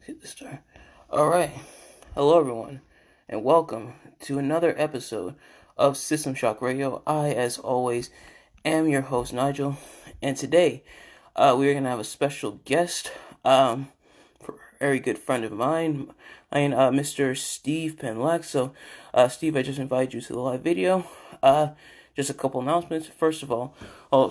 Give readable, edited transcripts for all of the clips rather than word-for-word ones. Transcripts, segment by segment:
Hit the star. All right. Hello, everyone, and welcome to another episode of System Shock Radio. I, as always, am your host, Nigel, and today we're going to have a special guest, a very good friend of mine, Mr. Steve Penlack. So, Steve, I just invited you to the live video. Just a couple announcements. First of all,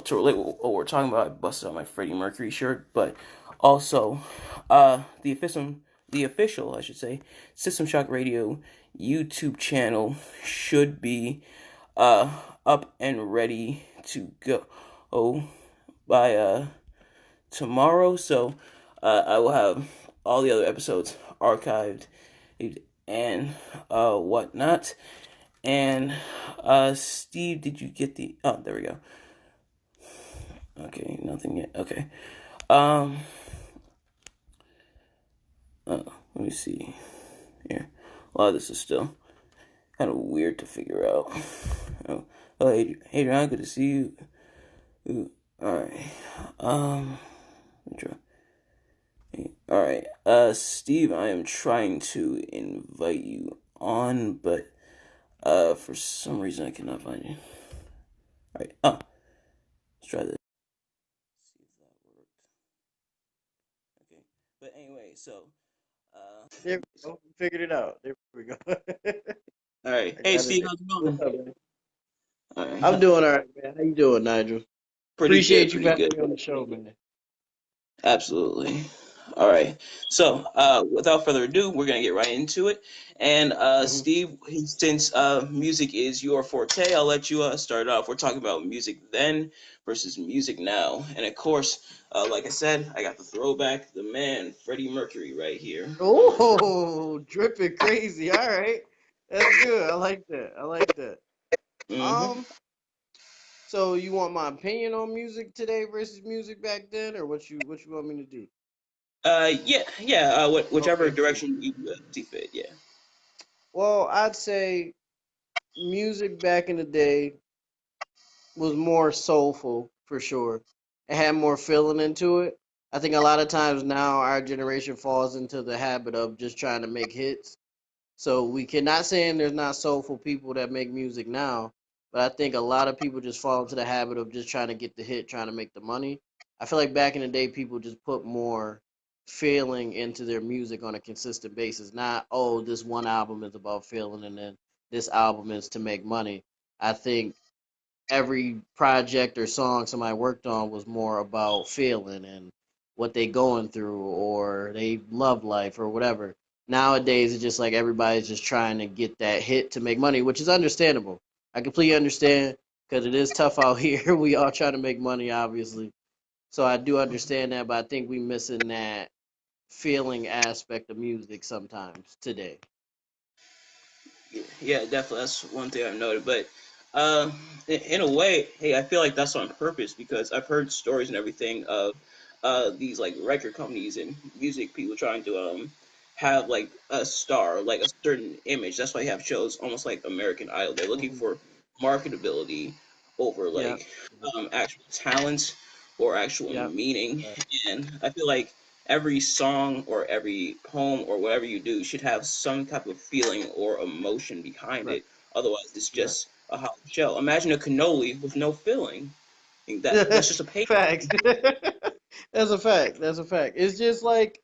to relate what we're talking about, I busted out my Freddie Mercury shirt, but also, the official, I should say, System Shock Radio YouTube channel should be uh, up and ready to go by tomorrow. So I will have all the other episodes archived and whatnot. And Steve, did you get the? Oh, there we go. Okay, nothing yet. Okay. Um. Let me see here. A lot of this is still kind of weird to figure out. Hey, Adrian, good to see you. Ooh, all right. Let me try. All right. Steve, I am trying to invite you on, but for some reason I cannot find you. All right. Oh, let's try this. See if that worked. Okay. But anyway, so There we go. We figured it out. There we go. all right. I Hey, got it Steve, there. how's it What's going? up, man? All right. I'm doing all right, man. How you doing, Nigel? Pretty good. Appreciate you Pretty having good. me on the show, man. Absolutely. All right. So, without further ado, we're gonna get right into it. And Hmm. Steve, since music is your forte, I'll let you start off. We're talking about music then versus music now, and of course, like I said, I got the throwback, the man, Freddie Mercury, right here. Oh, dripping crazy. All right, that's good. I like that. I like that. Mm-hmm. Um, so you want my opinion on music today versus music back then, or what you want me to do? Yeah, yeah. Whichever Okay, cool. direction you see fit. Yeah. Well, I'd say music back in the day was more soulful for sure. It had more feeling into it. I think a lot of times now our generation falls into the habit of just trying to make hits. So we cannot saying there's not soulful people that make music now, but I think a lot of people just fall into the habit of just trying to get the hit, trying to make the money. I feel like back in the day people just put more feeling into their music on a consistent basis. Not, oh, this one album is about feeling and then this album is to make money. I think every project or song somebody worked on was more about feeling and what they going through or they love life or whatever. Nowadays it's just like everybody's just trying to get that hit to make money, which is understandable. I completely understand because it is tough out here. We all try to make money, obviously. So I do understand that, but I think we missing that feeling aspect of music sometimes today. Yeah, definitely. That's one thing I've noted. But uh, in a way, hey, I feel like that's on purpose because I've heard stories and everything of these like record companies and music people trying to have like a star, like a certain image. That's why you have shows almost like American Idol. They're looking Hmm. for marketability over Yeah. like actual talent or actual Yeah. meaning. And I feel like every song or every poem or whatever you do should have some type of feeling or emotion behind Right. it. Otherwise, it's Right. just a hollow shell. Imagine a cannoli with no filling. I think that's just a paper. Facts. That's a fact. That's a fact. It's just like,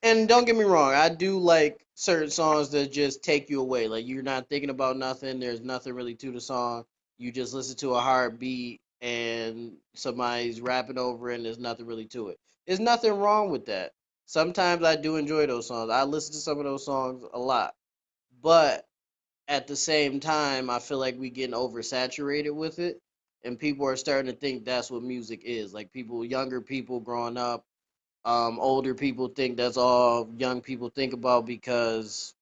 and don't get me wrong, I do like certain songs that just take you away. Like you're not thinking about nothing. There's nothing really to the song. You just listen to a hard beat and somebody's rapping over it and there's nothing really to it. There's nothing wrong with that. Sometimes I do enjoy those songs. I listen to some of those songs a lot. But at the same time, I feel like we getting oversaturated with it, and people are starting to think that's what music is. Like people, younger people growing up, older people think that's all young people think about because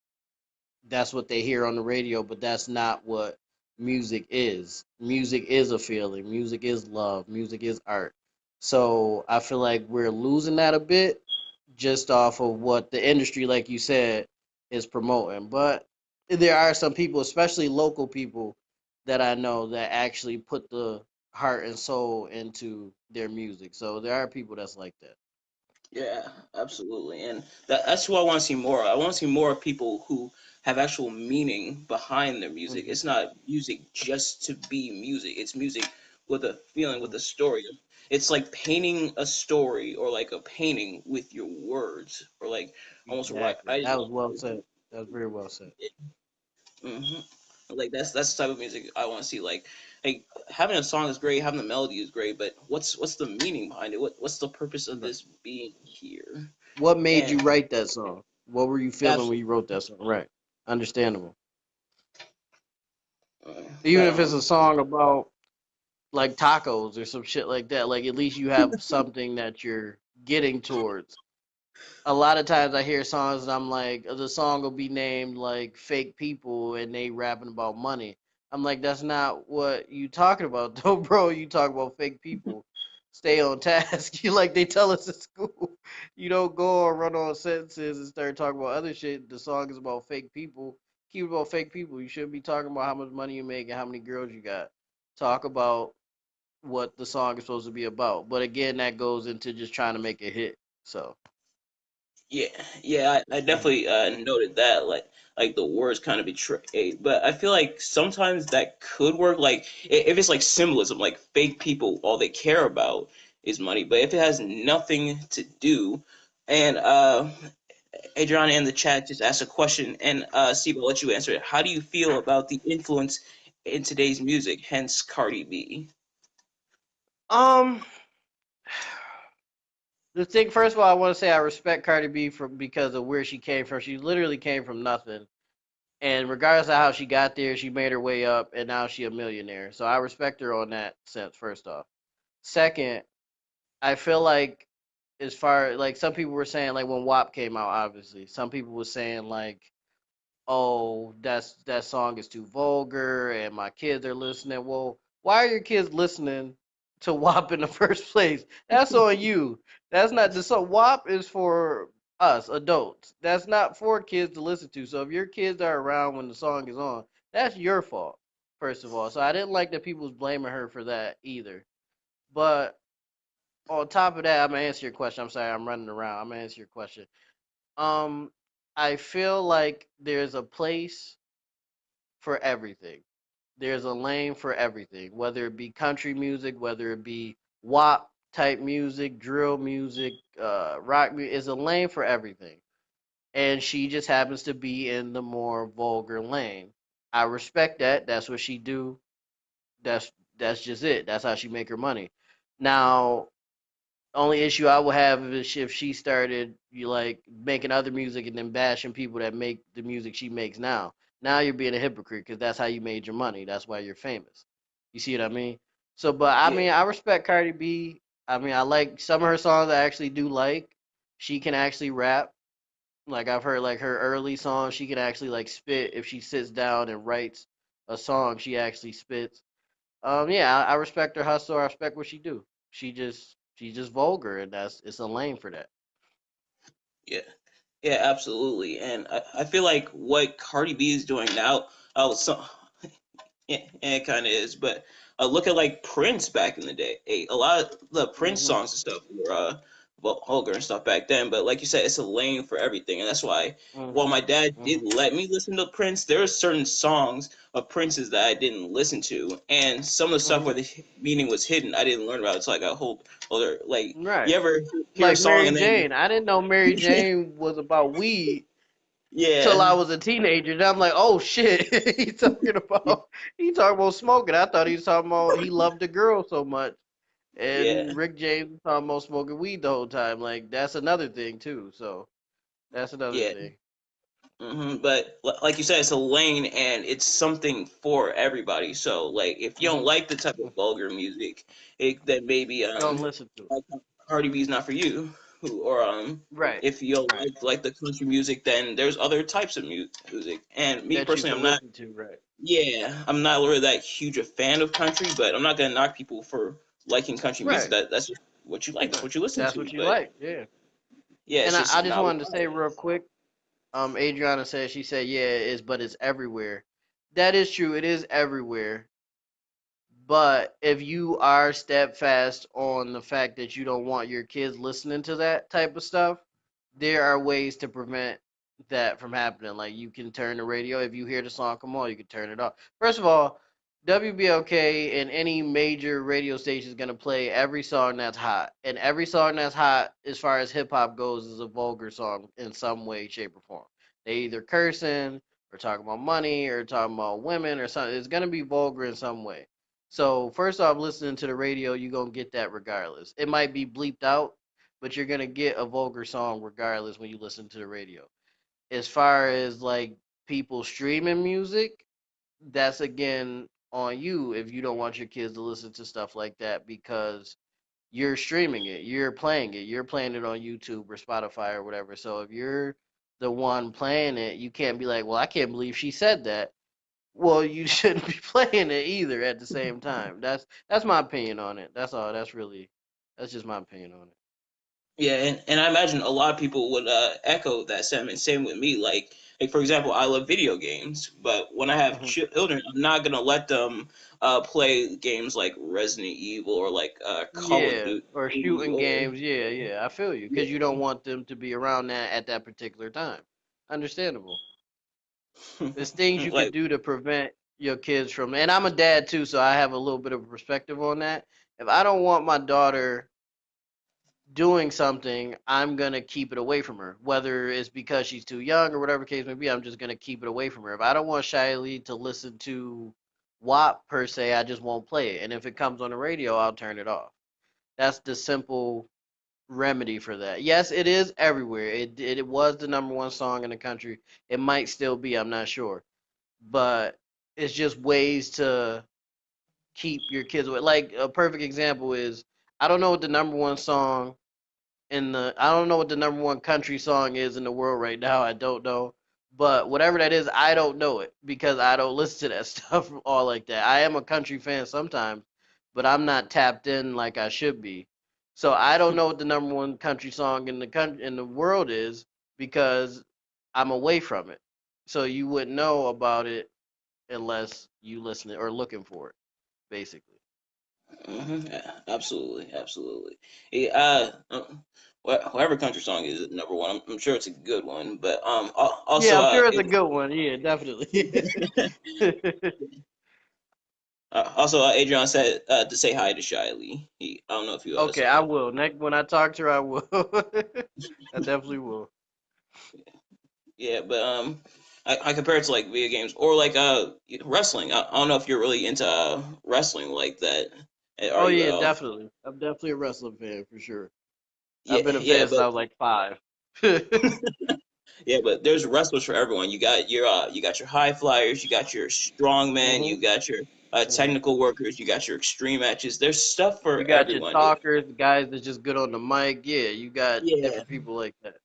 that's what they hear on the radio. But that's not what music is. Music is a feeling. Music is love. Music is art. So I feel like we're losing that a bit just off of what the industry, like you said, is promoting. But there are some people, especially local people, that I know that actually put the heart and soul into their music. So there are people that's like that. Yeah, absolutely. And that's what I want to see more. I want to see more people who have actual meaning behind their music. Hmm. It's not music just to be music. It's music with a feeling, with Hmm. a story. It's like painting a story or like a painting with your words or like almost what Exactly. I That was well said. That was very well said. hmm like that's the type of music I want to see. Like having a song is great, having the melody is great, but what's the meaning behind it? What's the purpose of Right. this being here? What made And you write that song? What were you feeling when absolutely. you wrote that song? Right. Understandable. Even But if it's a song about like tacos or some shit like that, like at least you have something that you're getting towards. A lot of times I hear songs and I'm like, the song will be named like fake people and they rapping about money. I'm like, that's not what you talking about though, bro. You talk about fake people. Stay on task. You like they tell us at school. You don't go and run on sentences and start talking about other shit. The song is about fake people. Keep it about fake people. You shouldn't be talking about how much money you make and how many girls you got. Talk about what the song is supposed to be about. But again, that goes into just trying to make a hit. So. yeah, yeah, I Mhm. definitely noted that like the words kind of betray, but I feel like sometimes that could work. Like if it's like symbolism, like fake people, all they care about is money. But if it has nothing to do, and Adriana in the chat just asked a question, and Steve, I'll let you answer it. How do you feel about the influence in today's music, hence Cardi B? Um, the thing first of all, I want to say I respect Cardi B for because of where she came from. She literally came from nothing, and regardless of how she got there, she made her way up, and now she a millionaire. So I respect her on that sense. First off, second, I feel like as far like some people were saying like when WAP came out, obviously some people were saying like oh, that song is too vulgar and my kids are listening. Well, why are your kids listening to WAP in the first place? That's on you. That's not the song. WAP is for us adults. That's not for kids to listen to. So if your kids are around when the song is on, that's your fault. First of all, so I didn't like that people was blaming her for that either. But on top of that, I'm gonna answer your question. I'm sorry, I'm running around. I'm gonna answer your question. Um, I feel like there's a place for everything. There's a lane for everything, whether it be country music, whether it be WAP type music, drill music, rock music. Is a lane for everything, and she just happens to be in the more vulgar lane. I respect that. That's what she do. That's that's just it. That's how she make her money. Now, only issue I would have is if she started you like making other music and then bashing people that make the music she makes now. Now you're being a hypocrite because that's how you made your money. That's why you're famous. You see what I mean? So, but I Yeah, mean, I respect Cardi B. I mean, I like some of her songs. I actually do like. She can actually rap. Like I've heard like her early songs. She can actually like spit if she sits down and writes a song. She actually spits. Yeah, I respect her hustle. I respect what she do. She's just vulgar, and that's it's a lane for that. yeah. Yeah, absolutely. And I feel like what Cardi B is doing now, so yeah, it kind of is. But look at like Prince back in the day. A lot of the Prince Mhm. songs and stuff were vulgar and stuff back then. But like you said, it's a lane for everything, and that's why. While Mhm. my dad did Mhm. let me listen to Prince, there are certain songs of Prince's that I didn't listen to, and some of the stuff where Mhm. the meaning was hidden, I didn't learn about. It's like a whole other like. Right. You ever hear a Like song Mary and then Jane. I didn't know Mary Jane was about weed till yeah, I was a teenager. And I'm like, oh shit, he talking about smoking. I thought he was talking about he loved the girl so much. yeah, And Rick James was talking about smoking weed the whole time. Like that's another thing too. So that's another yeah. thing. But like you said, it's a lane and it's something for everybody. So like, if you don't Mhm. like the type of Mhm. vulgar music, then maybe Don't listen to it. like Cardi B is not for you. Or Right. if you don't Right. like the country music, then there's other types of music. And me That you personally, can I'm not. listen to. Right. I'm not really that huge a fan of country, but I'm not gonna knock people for liking country music. Right. That's just what you like. That's Right. what you listen That's to. what you But like. Yeah. yeah, it's And I just just not what wanted to I say like. real quick. Adriana said but it's everywhere. That is true. It is everywhere. But if you are steadfast on the fact that you don't want your kids listening to that type of stuff, there are ways to prevent that from happening. Like you can turn the radio if you hear the song come on, you can turn it off. First of all, WBLK and any major radio station is gonna play every song that's hot, and every song that's hot, as far as hip hop goes, is a vulgar song in some way, shape, or form. They either cursing or talking about money or talking about women or something. It's gonna be vulgar in some way. So first off, listening to the radio, you're gonna get that regardless. It might be bleeped out, but you're gonna get a vulgar song regardless when you listen to the radio. As far as like people streaming music, that's again on you if you don't want your kids to listen to stuff like that because you're streaming it, you're playing it on YouTube or Spotify or whatever. So if you're the one playing it, you can't be like, well, I can't believe she said that. Well, you shouldn't be playing it either at the same time. That's my opinion on it. That's all. That's just my opinion on it. Yeah, and I imagine a lot of people would echo that sentiment. Same with me. Like for example, I love video games, but when I have Hmm. children, I'm not gonna let them play games like Resident Evil or like Call of Yeah, Duty or shooting or games. Yeah, yeah, I feel you because you don't want them to be around that at that particular time. Understandable. There's things you could like do to prevent your kids from. And I'm a dad too, so I have a little bit of perspective on that. If I don't want my daughter doing something, I'm gonna keep it away from her. Whether it's because she's too young or whatever case may be, I'm just gonna keep it away from her. If I don't want Shiley to listen to WAP per se, I just won't play it. And if it comes on the radio, I'll turn it off. That's the simple remedy for that. Yes, it is everywhere. It was the number one song in the country. It might still be. I'm not sure, but it's just ways to keep your kids away. Like a perfect example is I don't know what the number one song in the I don't know what the number one country song is in the world right now. I don't know. But whatever that is, I don't know it because I don't listen to that stuff all like that. I am a country fan sometimes, but I'm not tapped in like I should be. So I don't know what the number one country song in the country in the world is because I'm away from it. So you wouldn't know about it unless you listen or looking for it, basically. yeah, absolutely, absolutely. Yeah, whatever country song is number one, I'm sure it's a good one. But Yeah, also I'm sure it's a good one. Yeah, definitely. Adrian said to say hi to Shiley. I don't know if you Okay, saw I that. will. Next when I talk to her, I will. I definitely will. Yeah, but I compare it to like video games or like wrestling. I don't know if you're really into wrestling like that. Are Oh you at yeah, all? definitely. I'm definitely a wrestling fan for sure. I've been Yeah, a yeah, fan since but I was like 5. yeah, but there's wrestlers for everyone. You got your high flyers, you got your strong men, Hmm. you got your Hmm. technical workers, you got your extreme matches. There's stuff for You got your everyone. talkers, the guys that's just good on the mic. Yeah, you got Yeah, different people like that.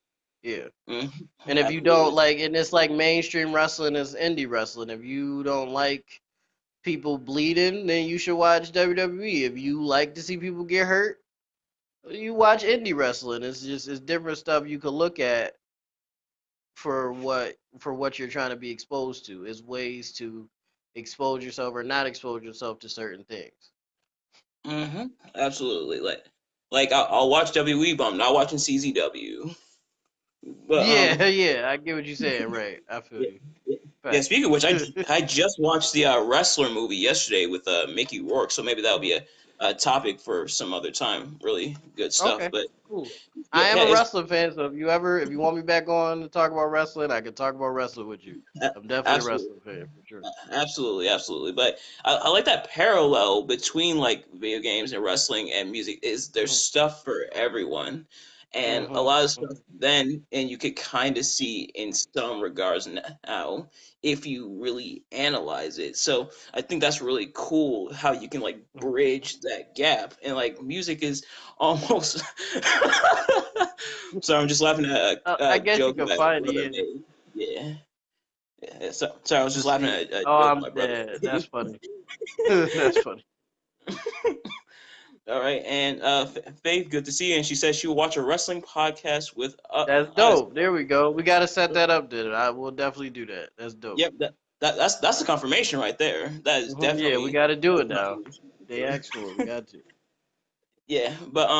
Yeah. mm, And if you don't absolutely. like, and it's like mainstream wrestling is indie wrestling. If you don't like people bleeding, then you should watch WWE. If you like to see people get hurt, you watch indie wrestling. It's different stuff you could look at for what you're trying to be exposed to. Is ways to expose yourself or not expose yourself to certain things. Absolutely. Like I'll watch WWE, but I'm not watching CZW. But Yeah, yeah, I get what you're saying. Right, I feel yeah, you. yeah. Yeah, Facts. speaking of which, I just watched the wrestler movie yesterday with Mickey Rourke, so maybe that'll be a topic for some other time. Really good stuff. Okay, But cool. yeah, I am yeah, a it's wrestling fan, so if you want me back on to talk about wrestling, I can talk about wrestling with you. I'm definitely a absolutely. wrestling fan for sure. Absolutely, absolutely. But I like that parallel between like video games and wrestling and music is there's Hmm. stuff for everyone. And a Hmm. lot of stuff Hmm. then, and you could kind of see in some regards now if you really analyze it. So I think that's really cool how you can like Hmm. bridge that gap. And like music is almost. Sorry, I'm just laughing at I a guess you joke could my find it. brother Yeah. made. Yeah. Yeah, so I was just Let's laughing see. at a Oh, joke I'm my brother dead. That's made. funny. That's funny. All right, and Faith, good to see you. And she says she will watch a wrestling podcast with That's us. dope. There we go. We gotta set that up. Then I will definitely do that. That's dope. Yep, that's the confirmation right there. That is Yeah, we definitely gotta do a it now. confirmation. They asked for it. We got to. Yeah, but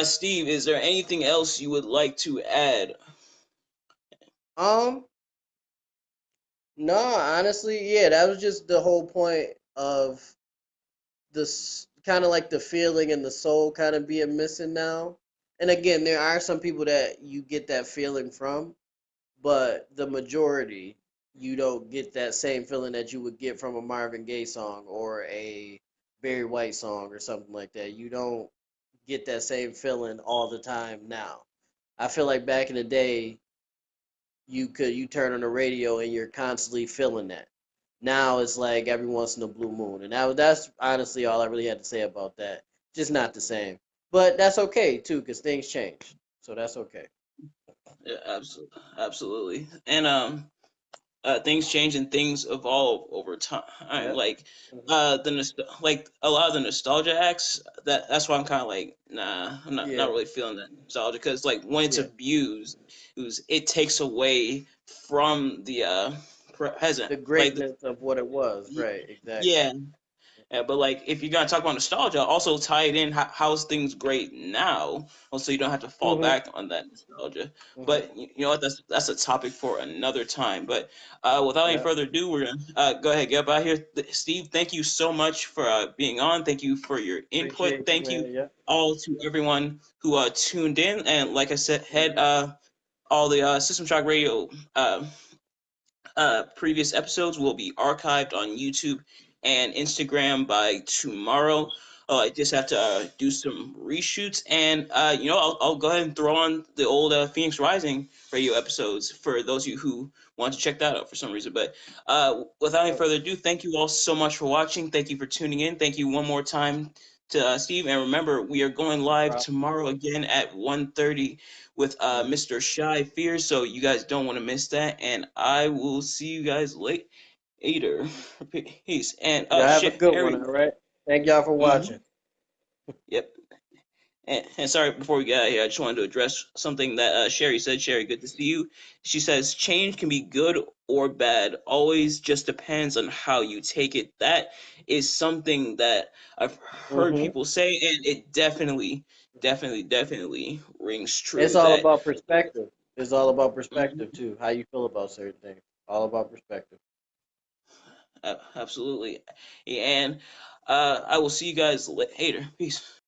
Steve, is there anything else you would like to add? Um, no, honestly, yeah, that was just the whole point of this kind of like the feeling and the soul kind of being missing now. And again, there are some people that you get that feeling from, but the majority you don't get that same feeling that you would get from a Marvin Gaye song or a Barry White song or something like that. You don't get that same feeling all the time now. I feel like back in the day, you turn on the radio and you're constantly feeling that. Now it's like every once in a blue moon, and that's honestly all I really had to say about that. Just not the same, but that's okay too, because things change, so that's okay. Yeah, absolutely, absolutely. And things change and things evolve over time. Yep. Like Mhm. like a lot of the nostalgia acts. That's why I'm kind of like, nah, I'm not Yeah. really feeling that nostalgia because like when it's Yeah. abused, it takes away from the present. The Like greatness of what it was, right? Exactly. yeah, yeah, but like if you're gonna talk about nostalgia, also tie it in how's things great now, so you don't have to fall Mhm. back on that nostalgia. Mhm. But you know what? That's a topic for another time. But without any Yep. further ado, we're gonna go ahead get up out here. Steve, thank you so much for being on. Thank you for your input. Appreciate you, Thank you man. Yep. all to everyone who tuned in. And like I said, had Mhm. all the System Shock Radio previous episodes will be archived on YouTube and Instagram by tomorrow. I just have to do some reshoots, and I'll go ahead and throw on the old Phoenix Rising radio episodes for those of you who want to check that out for some reason. But without any Yep. further ado, thank you all so much for watching. Thank you for tuning in. Thank you one more time to Steve, and remember we are going No live problem. tomorrow again at 1:30 with Mhm. Mr. Shy Fears, so you guys don't want to miss that. And I will see you guys later. Peace. And Y'all have a good one. Sherry. All right. Thank y'all for Mm-hmm. watching. Yep. And sorry, before we get out of here, I just wanted to address something that Sherry said. Sherry, good to see you. She says change can be good or bad. Always just depends on how you take it. That is something that I've heard Mhm. people say, and it definitely, definitely, definitely rings It's true. all That about perspective. It's all about perspective mhm, too. How you feel about certain things. All about perspective. absolutely. And I will see you guys later. Peace.